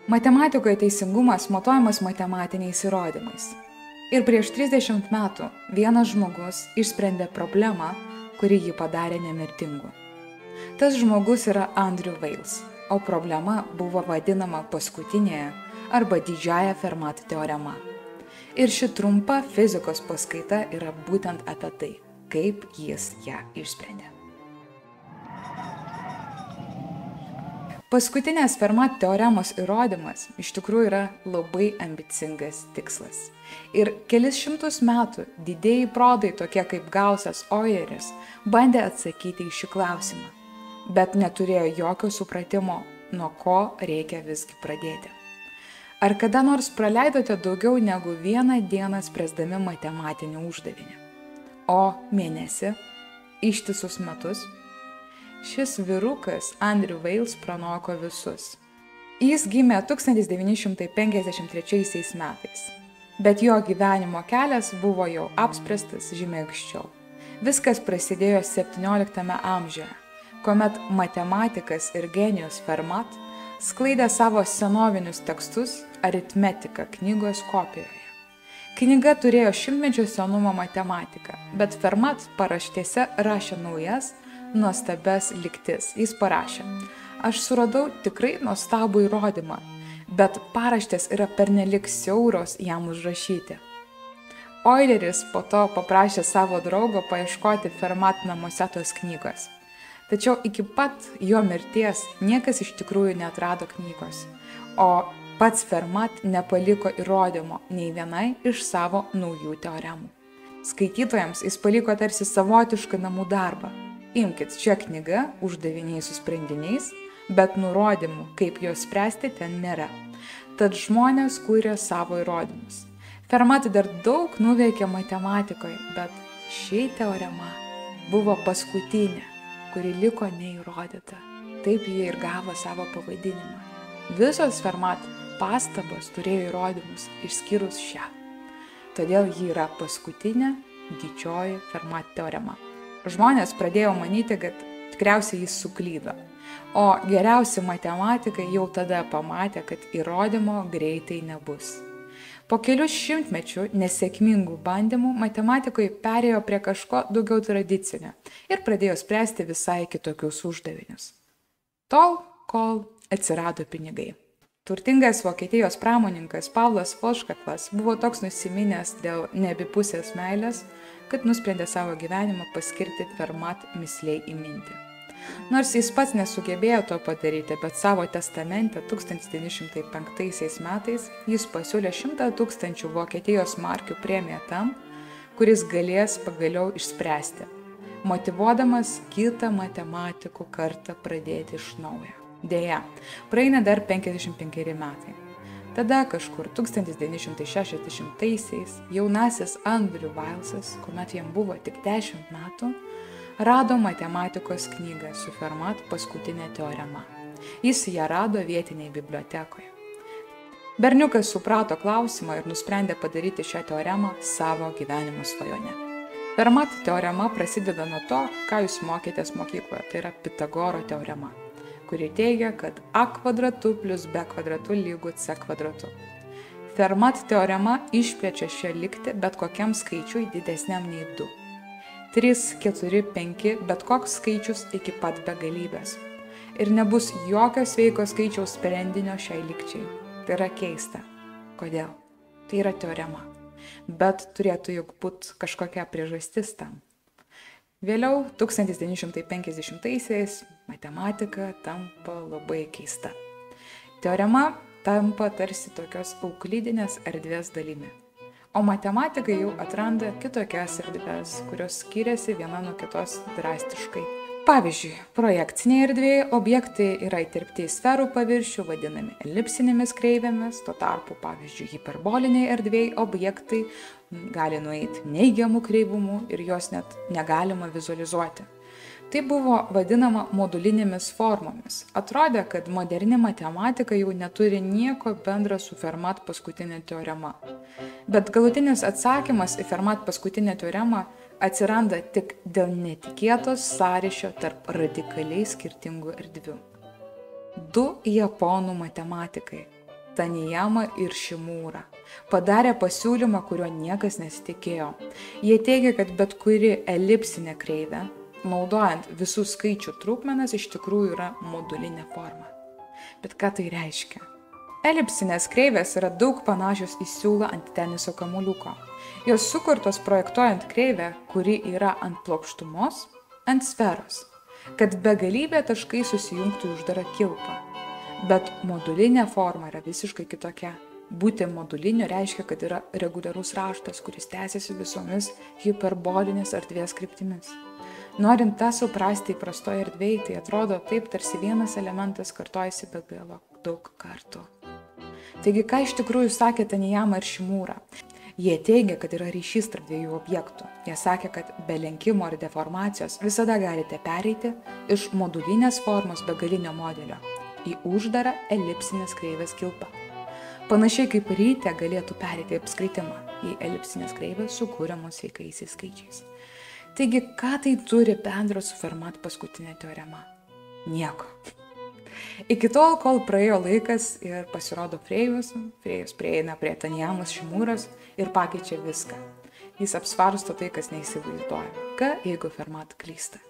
Matematikoje teisingumas matuojamas matematiniais įrodymais. Ir prieš 30 metų vienas žmogus išsprendė problemą, kuri jį padarė nemirtingu. Tas žmogus yra Andrew Wiles, o problema buvo vadinama paskutinėje arba didžiąja Fermat teorema. Ir ši trumpa fizikos paskaita yra būtent apie tai, kaip jis ją išsprendė. Paskutinės Fermat teoremos įrodymas iš tikrųjų yra labai ambicingas tikslas. Ir kelis šimtus metų didieji protai tokie kaip Gaussas, Euleris bandė atsakyti į šį klausimą, bet neturėjo jokio supratimo, nuo ko reikia visgi pradėti. Ar kada nors praleidote daugiau negu vieną dieną spręsdami matematinį uždavinį? O mėnesį? Ištisus metus? Šis vyrukas Andrew Wiles pranoko visus. Jis gimė 1953 metais, bet jo gyvenimo kelias buvo jau apspręstas žymiai anksčiau. Viskas prasidėjo 17 amžiuje, kuomet matematikas ir genijus Fermat sklaidė savo senovinius tekstus Aritmetika knygos kopijoje. Knyga turėjo šimtmečio senumo matematiką, bet Fermat paraštėse rašė naujas, nuostabias lygtis. Jis parašė: aš suradau tikrai nuostabų įrodymą, bet paraštės yra pernelik siauros jam užrašyti. Euleris po to paprašė savo draugo paieškoti Fermat namuose tos knygos. Tačiau iki pat jo mirties niekas iš tikrųjų neatrado knygos, o pats Fermat nepaliko įrodymo nei vienai iš savo naujų teoremų. Skaitytojams jis paliko tarsi savotišką namų darbą. Imkit, čia knyga, uždaviniai su sprendiniais, bet nurodymų, kaip juos spręsti, ten nėra. Tad žmonės kūrė savo įrodymus. Fermat dar daug nuveikė matematikoje, bet ši teorema buvo paskutinė, kuri liko neįrodyta. Taip jie ir gavo savo pavadinimą. Visos Fermat pastabos turėjo įrodymus, išskyrus šią. Todėl ji yra paskutinė didžioji Fermat teorema. Žmonės pradėjo manyti, kad tikriausiai jis suklydo, o geriausi matematikai jau tada pamatė, kad įrodymo greitai nebus. Po kelių šimtmečių nesėkmingų bandymų matematikoje perėjo prie kažko daugiau tradicinio ir pradėjo spręsti visai kitokius uždavinius. Tol, kol atsirado pinigai. Turtingas Vokietijos pramoninkas Pavlas Volškaklas buvo toks nusiminęs dėl neabipusės meilės, kad nusprendė savo gyvenimą paskirti Fermat mįslei įminti. Nors jis pats nesugebėjo to padaryti, bet savo testamente 1905 metais jis pasiūlė 100 000 Vokietijos markių premiją tam, kuris galės pagaliau išspręsti, motyvuodamas kitą matematikų kartą pradėti iš naujo. Deja, praeina dar 55 metai. Tada kažkur 1960-aisiais jaunasis Andrew Wilesas, kuomet jam buvo tik 10 metų, rado matematikos knygą su Fermat paskutinė teorema. Jis ją rado vietinėje bibliotekoje. Berniukas suprato klausimą ir nusprendė padaryti šią teoremą savo gyvenimo svajone. Fermat teorema prasideda nuo to, ką jūs mokėtės mokykloje, tai yra Pitagoro teorema, kuri teigia, kad a kvadratu plus b kvadratu lygu c kvadratu. Fermat teorema išplečia šią lygtį bet kokiam skaičiui didesniam nei 2. 3, 4, 5, bet koks skaičius iki pat begalybės. Ir nebus jokio sveiko skaičiaus sprendinio šiai lygčiai. Tai yra keista. Kodėl? Tai yra teorema. Bet turėtų juk būti kažkokia priežastis tam. Vėliau, 1950-aisiais, matematika tampa labai keista. Teorema tampa tarsi tokios euklidinės erdvės dalimi. O matematikai jau atranda kitokias erdvės, kurios skiriasi viena nuo kitos drastiškai. Pavyzdžiui, projekcinėje erdvėje objektai yra įterpti į sferų paviršių, vadinami elipsinėmis kreivėmis, tuo tarpu, pavyzdžiui, hiperbolinėje erdvėje objektai gali nueiti neigiamų kreivumų ir jos net negalima vizualizuoti. Tai buvo vadinama modulinėmis formomis. Atrodė, kad moderni matematika jau neturi nieko bendra su Fermat paskutinė teorema. Bet galutinis atsakymas į Fermat paskutinę teoremą atsiranda tik dėl netikėtos sąryšio tarp radikaliai skirtingų erdvių. Du japonų matematikai, Taniyama ir Šimūra. Padarė pasiūlymą, kurio niekas nesitikėjo. Jie teigia, kad bet kuri elipsinė kreivė, naudojant visų skaičių trupmenas, iš tikrųjų yra modulinė forma. Bet ką tai reiškia? Elipsinės kreivės yra daug panašios į siūlą ant teniso kamuoliuko. Jos sukurtos projektuojant kreivę, kuri yra ant plokštumos, ant sferos, kad begalybė taškai susijungtų į uždarą kilpą. Bet modulinė forma yra visiškai kitokia. Būti moduliniu reiškia, kad yra reguliarus raštas, kuris tęsiasi visomis hiperbolinės erdvės kryptimis. Norint tą suprasti įprastoje erdvėje, tai atrodo taip, tarsi vienas elementas kartojasi be galo daug kartų. Taigi, ką iš tikrųjų sakė Taniyama ir Šimūra? Jie teigia, kad yra ryšys tarp dviejų objektų. Jie sakė, kad be lenkimo ir deformacijos visada galite pereiti iš modulinės formos begalinio modelio į uždarą elipsinės kreivės kilpą. Panašiai kaip ryte galėtų pereiti apskritimą į elipsinės kreivės sukūriamos sveikaisiais skaičiais. Taigi, ką tai turi bendro su Fermat paskutinė teorema? Nieko. Iki tol, kol praėjo laikas ir pasirodo Frėjus prieina prie Taniyamos Šimūros ir pakeičia viską. Jis apsvarsto tai, kas neįsivaizduoja. Ką, jeigu Fermat klysta?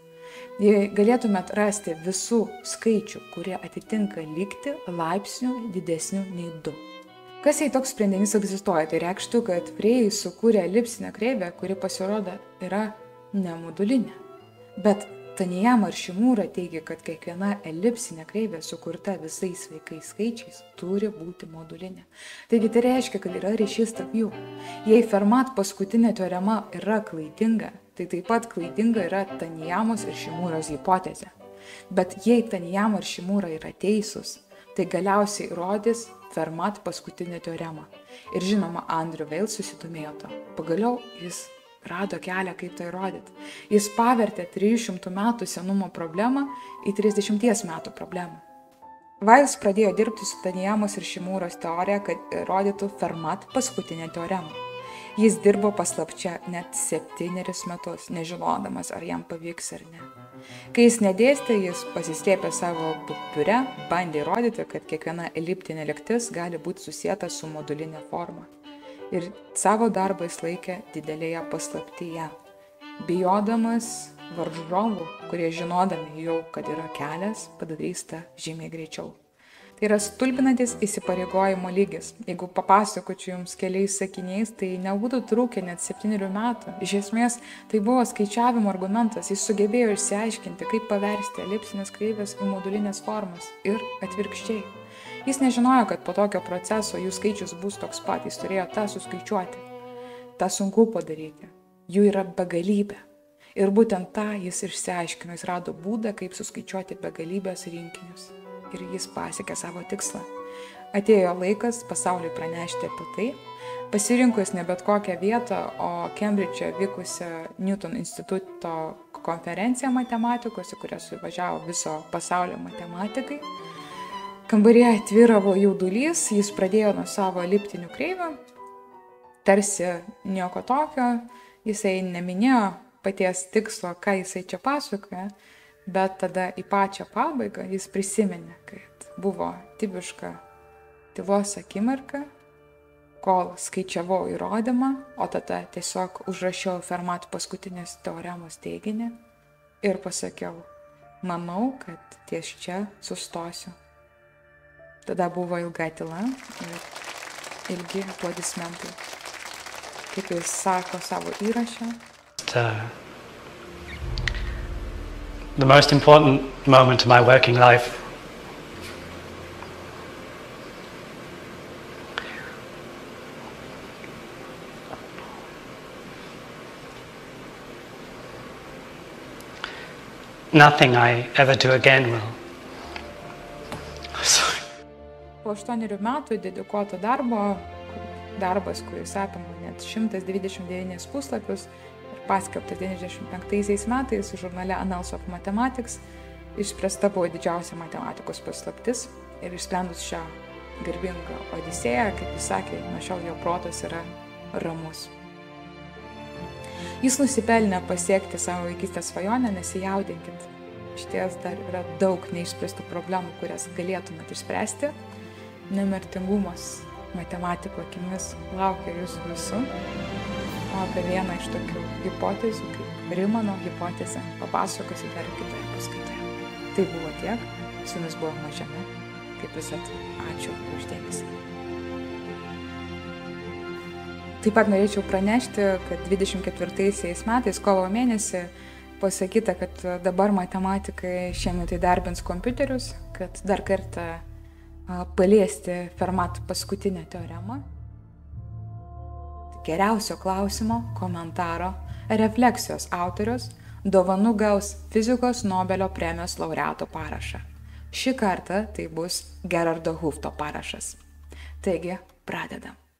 Jei galėtumėt rasti visų skaičių, kurie atitinka lygtį laipsnių didesnių nei 2. Kas jei toks sprendinys egzistuoja, tai reikštų, kad Frėjus sukūrė elipsinę kreivę, kuri pasirodo yra nemodulinė. Bet Taniyama ir Šimūra teigia, kad kiekviena elipsinė kreivė sukurta visais sveikais skaičiais turi būti modulinė. Taigi tai reiškia, kad yra ryšys tarp jų. Jei Fermat paskutinė teorema yra klaidinga, tai taip pat klaidinga yra Taniyamos ir Šimūros hipotezė. Bet jei Taniyama ir Šimūra yra teisūs, tai galiausiai įrodys Fermat paskutinę teoremą. Ir žinoma, Andrew Weil susidomėjo to. Pagaliau jis rado kelią, kaip tai įrodyti. Jis pavertė 300 metų senumo problemą į 30 metų problemą. Weils pradėjo dirbti su Taniyamos ir Šimūros teorija, kad įrodytų Fermat paskutinę teoremą. Jis dirbo paslapčia net 7 metus, nežinodamas, ar jam pavyks ar ne. Kai jis nedėstė, jis pasislėpė savo biure, bandė įrodyti, kad kiekviena eliptinė lygtis gali būti susieta su modulinė forma. Ir savo darbą jis laikė didelėje paslaptyje, bijodamas varžovų, kurie žinodami jau, kad yra kelias, padarys tą žymiai greičiau. Tai yra stulbinantis įsipareigojimo lygis. Jeigu papasakočiau jums keliais sakiniais, tai nebūtų trūkę net 7 metų. Iš esmės, tai buvo skaičiavimo argumentas. Jis sugebėjo išsiaiškinti, kaip paversti elipsinės kreivės į modulinės formas ir atvirkščiai. Jis nežinojo, kad po tokio proceso jų skaičius bus toks pat. Jis turėjo tą suskaičiuoti. Ta sunku padaryti. Jų yra begalybė. Ir būtent tą jis išsiaiškino. Jis rado būdą, kaip suskaičiuoti begalybės rinkinius. Ir jis pasiekė savo tikslą. Atėjo laikas pasauliui pranešti apie tai. Pasirinko jis ne bet kokią vietą, o Kembridže vykusią Newton instituto konferenciją matematikos, į kurią suvažiavo viso pasaulio matematikai. Kambaryje tvyravo jaudulys, jis pradėjo nuo savo eliptinių kreivių. Tarsi nieko tokio, jisai neminėjo paties tikslo, ką jisai čia pasakoja. Bet tada į pačią pabaigą jis prisiminė, kad buvo tipiška tylos akimirka, kol skaičiavau įrodymą, o tada tiesiog užrašiau Fermat paskutinės teoremos teiginį ir pasakiau, manau, kad ties čia sustosiu. Tada buvo ilga tyla ir ilgi aplodismentai. Kaip jis sako savo įraše. The most important moment of my working life. Nothing I ever do again will. Sorry. Po 8 metų dedikuoto darbas, kuris apima net 129 puslapius, paskelbtas 95 metais žurnale Annals of Mathematics, išspręsta buvo didžiausia matematikos paslaptis ir išsprendus šią garbingą odisėją, kaip jis sakė, nuo šiol jo protas yra ramus. Jis nusipelnė pasiekti savo vaikystės svajonę, nesijaudinkit. Išties dar yra daug neišspręstų problemų, kurias galėtumėt išspręsti. nemirtingumas matematiko akimis laukia jūsų visų. O apie vieną iš tokių hipotezių, kaip Rymano hipotezė, papasakosiu dar kitoje paskaitoje. Tai buvo tiek, su jumis buvo Mažena, kaip visat, ačiū už dėmesį. Taip pat norėčiau pranešti, kad 24 metais, kovo mėnesį, pasakyta, kad dabar matematikai šiemet įdarbins kompiuterius, kad dar kartą paliesti Fermat paskutinę teoremą. Geriausio klausimo, komentaro, refleksijos autorius dovanų gaus fizikos Nobelio premijos laureato parašą. Šį kartą tai bus Gerardo Hufto parašas. Taigi, pradedam.